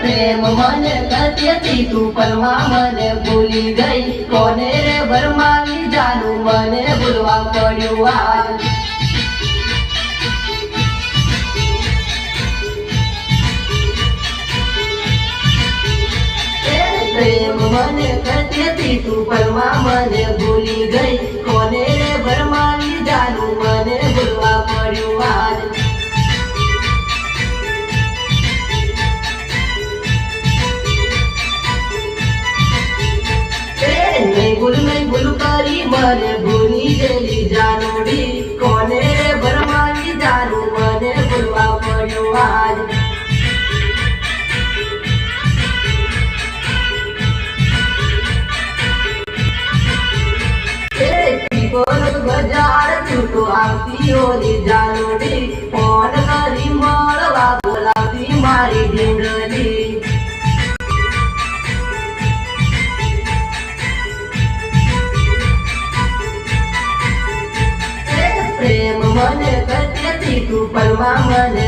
પ્રેમ મને કરતી હતી તું પલમાં મને ભૂલી ગઈ કોને રે ભરમાવી જાનું મને ભૂલવા પડ્યું આજ પ્રેમ મને કરતી હતી તું પલમાં મને ભૂલી ગઈ કોને રે ભરમાવી જાનું મને ભૂલવા પડ્યું આજ નહીં ભૂલ કરી મને ભૂલી ગયેલી જાનોડી કોને રે ભરમાવી જાનું મને ભૂલવા પડ્યું આજ બજાર છૂટો આવતી ઓલી જાનોડી ફોન કરી મળવા બોલાવતી મારી ઢીંગલી પ્રેમ મને કરતી હતી તું પલમાં મને